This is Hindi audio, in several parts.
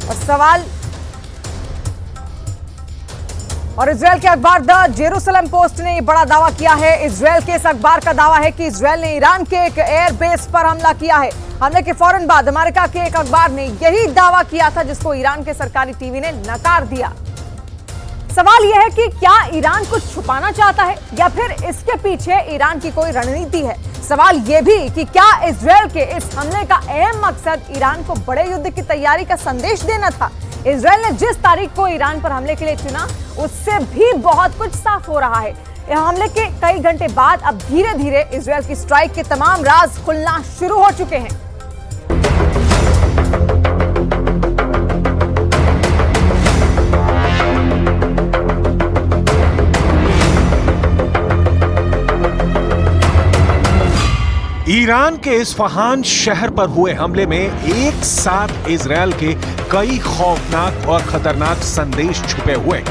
और सवाल और इजरायल के अखबार द जेरूसलम पोस्ट ने बड़ा दावा किया है। इजरायल के इस अखबार का दावा है कि इजरायल ने ईरान के एक एयर बेस पर हमला किया है। हमले के फौरन बाद अमेरिका के एक अखबार ने यही दावा किया था, जिसको ईरान के सरकारी टीवी ने नकार दिया। सवाल यह है कि क्या ईरान कुछ छुपाना चाहता है या फिर इसके पीछे ईरान की कोई रणनीति है। सवाल यह भी कि क्या इजरायल के इस हमले का अहम मकसद ईरान को बड़े युद्ध की तैयारी का संदेश देना था। इजरायल ने जिस तारीख को ईरान पर हमले के लिए चुना, उससे भी बहुत कुछ साफ हो रहा है। हमले के कई घंटे बाद अब धीरे धीरे इजरायल की स्ट्राइक के तमाम राज खुलना शुरू हो चुके हैं। ईरान के इस्फहान शहर पर हुए हमले में एक साथ इजरायल के कई खौफनाक और खतरनाक संदेश छुपे हुए।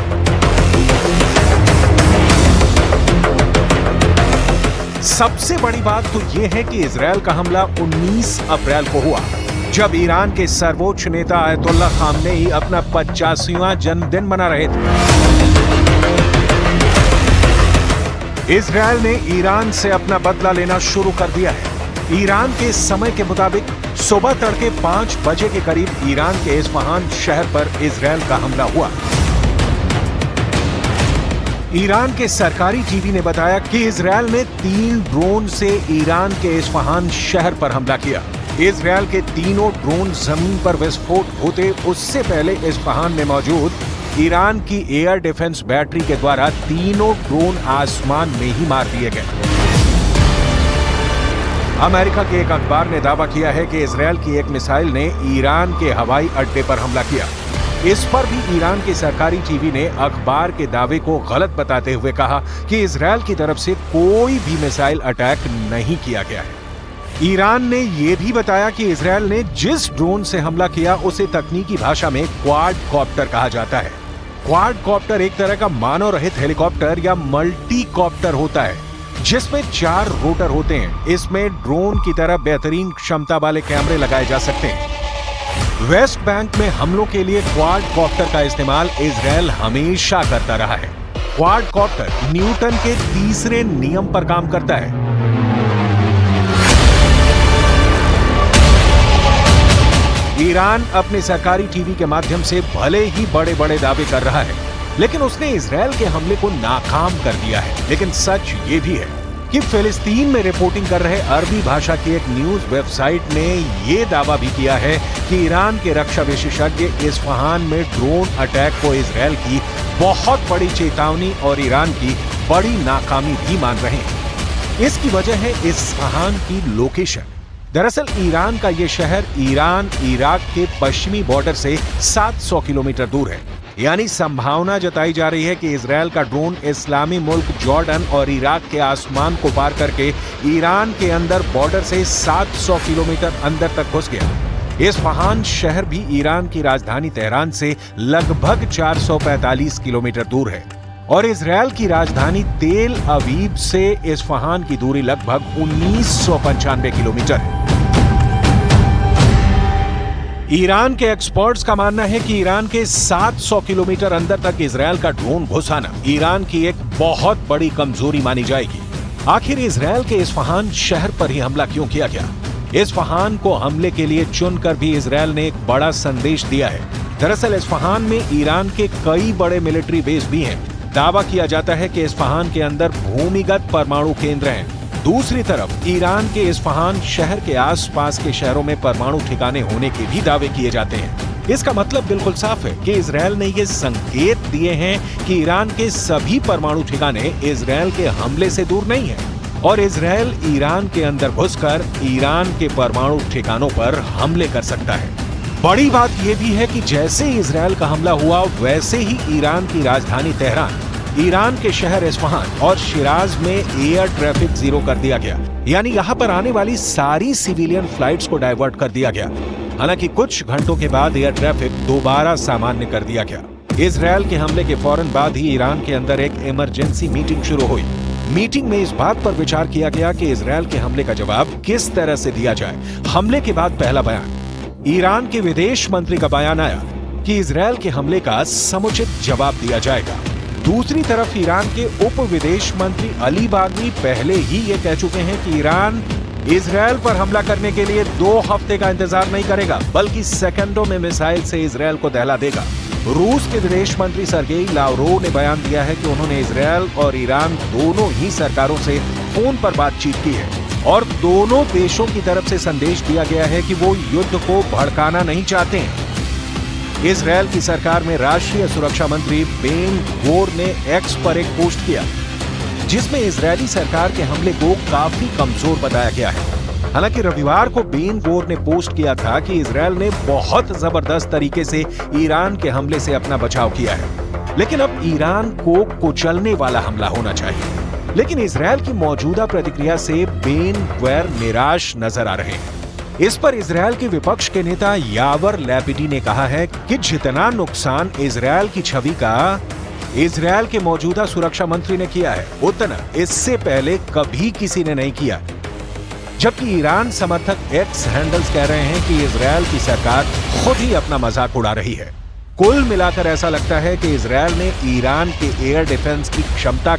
सबसे बड़ी बात तो यह है कि इजरायल का हमला 19 अप्रैल को हुआ, जब ईरान के सर्वोच्च नेता आयतुल्लाह खामनेई अपना 85वां जन्मदिन मना रहे थे। इजरायल ने ईरान से अपना बदला लेना शुरू कर दिया है। ईरान के समय के मुताबिक सुबह तड़के 5 बजे के करीब ईरान के इस्फहान शहर पर इजरायल का हमला हुआ। ईरान के सरकारी टीवी ने बताया कि इजरायल ने 3 ड्रोन से ईरान के इस्फहान शहर पर हमला किया। इजरायल के तीनों ड्रोन जमीन पर विस्फोट होते उससे पहले इस्फहान में मौजूद ईरान की एयर डिफेंस बैटरी के द्वारा तीनों ड्रोन आसमान में ही मार दिए गए। अमेरिका के एक अखबार ने दावा किया है कि इजरायल की एक मिसाइल ने ईरान के हवाई अड्डे पर हमला किया। इस पर भी ईरान की सरकारी टीवी ने अखबार के दावे को गलत बताते हुए कहा कि इजरायल की तरफ से कोई भी मिसाइल अटैक नहीं किया गया है। ईरान ने यह भी बताया कि इजरायल ने जिस ड्रोन से हमला किया उसे तकनीकी भाषा में क्वाड कॉप्टर कहा जाता है। क्वाड कॉप्टर एक तरह का मानव रहित हेलीकॉप्टर या मल्टी कॉप्टर होता है, जिसमें 4 रोटर होते हैं। इसमें ड्रोन की तरह बेहतरीन क्षमता वाले कैमरे लगाए जा सकते हैं। वेस्ट बैंक में हमलों के लिए क्वाड कॉप्टर का इस्तेमाल इजरायल हमेशा करता रहा है। क्वाड कॉप्टर न्यूटन के तीसरे नियम पर काम करता है। ईरान अपने सरकारी टीवी के माध्यम से भले ही बड़े बड़े दावे कर रहा है, लेकिन उसने इजरायल के हमले को नाकाम कर दिया है। लेकिन सच ये भी है कि फिलिस्तीन में रिपोर्टिंग कर रहे अरबी भाषा की एक न्यूज वेबसाइट ने यह दावा भी किया है कि ईरान के रक्षा विशेषज्ञ इस्फहान में ड्रोन अटैक को इजरायल की बहुत बड़ी चेतावनी और ईरान की बड़ी नाकामी भी मान रहे हैं। इसकी वजह है इस्फहान की लोकेशन। दरअसल ईरान का यह शहर ईरान इराक के पश्चिमी बॉर्डर से 700 किलोमीटर दूर है। यानी संभावना जताई जा रही है कि इजरायल का ड्रोन इस्लामी मुल्क जॉर्डन और इराक के आसमान को पार करके ईरान के अंदर बॉर्डर से 700 किलोमीटर अंदर तक घुस गया। इस्फहान शहर भी ईरान की राजधानी तेहरान से लगभग 445 किलोमीटर दूर है और इजरायल की राजधानी तेल अवीव से इस्फहान की दूरी लगभग 1995 किलोमीटर है। ईरान के एक्सपर्ट्स का मानना है कि ईरान के 700 किलोमीटर अंदर तक इजरायल का ड्रोन घुसाना ईरान की एक बहुत बड़ी कमजोरी मानी जाएगी। आखिर इजरायल के इस्फहान शहर पर ही हमला क्यों किया गया? इस्फहान को हमले के लिए चुनकर भी इजरायल ने एक बड़ा संदेश दिया है। दरअसल इस्फहान में ईरान के कई बड़े मिलिट्री बेस भी हैं। दावा किया जाता है कि इस्फहान के अंदर भूमिगत परमाणु केंद्र हैं। दूसरी तरफ ईरान के इस्फहान शहर के आसपास के शहरों में परमाणु ठिकाने होने के भी दावे किए जाते हैं। इसका मतलब बिल्कुल साफ है कि इजरायल ने ये संकेत दिए हैं कि ईरान के सभी परमाणु ठिकाने इजरायल के हमले से दूर नहीं है और इजरायल ईरान के अंदर घुसकर ईरान के परमाणु ठिकानों पर हमले कर सकता है। बड़ी बात यह भी है कि जैसे ही इजरायल का हमला हुआ वैसे ही ईरान की राजधानी तेहरान, ईरान के शहर इस्फहान और शिराज में एयर ट्रैफिक 0 कर दिया गया। यानी यहाँ पर आने वाली सारी सिविलियन फ्लाइट्स को डाइवर्ट कर दिया गया। हालांकि कुछ घंटों के बाद एयर ट्रैफिक दोबारा सामान्य कर दिया गया। इजरायल के हमले के फौरन बाद ही ईरान के अंदर एक इमरजेंसी मीटिंग शुरू हुई। मीटिंग में इस बात पर विचार किया गया कि इजरायल के हमले का जवाब किस तरह से दिया जाए। हमले के बाद पहला बयान ईरान के विदेश मंत्री का बयान आया। कि इजरायल के हमले का समुचित जवाब दिया जाएगा। दूसरी तरफ ईरान के उप विदेश मंत्री अली बागरी पहले ही ये कह चुके हैं कि ईरान इजरायल पर हमला करने के लिए 2 हफ्ते का इंतजार नहीं करेगा, बल्कि सेकंडों में मिसाइल से इजरायल को दहला देगा। रूस के विदेश मंत्री सर्गेई लावरोव ने बयान दिया है कि उन्होंने इजरायल और ईरान दोनों ही सरकारों से फोन पर बातचीत की है और दोनों देशों की तरफ से संदेश दिया गया है कि वो युद्ध को भड़काना नहीं चाहते हैं। इजरायल की सरकार में राष्ट्रीय सुरक्षा मंत्री बेन गोर ने एक्स पर एक पोस्ट किया जिसमें इजरायली सरकार के हमले को काफी कमजोर बताया गया है। हालांकि रविवार को बेन गोर ने पोस्ट किया था कि इजरायल ने बहुत जबरदस्त तरीके से ईरान के हमले से अपना बचाव किया है, लेकिन अब ईरान को कुचलने वाला हमला होना चाहिए। लेकिन इजरायल की मौजूदा प्रतिक्रिया से बेन गोर निराश नजर आ रहे हैं। इस पर इजरायल के विपक्ष के नेता यावर लैपिडी ने कहा है कि जितना नुकसान इजरायल की छवि का इजरायल के मौजूदा सुरक्षा मंत्री ने किया है, उतना इससे पहले कभी किसी ने नहीं किया। जबकि ईरान समर्थक एक्स हैंडल्स कह रहे हैं कि इजरायल की सरकार खुद ही अपना मजाक उड़ा रही है। कुल मिलाकर ऐसा लगता है कि इजरायल ने ईरान के एयर डिफेंस की क्षमता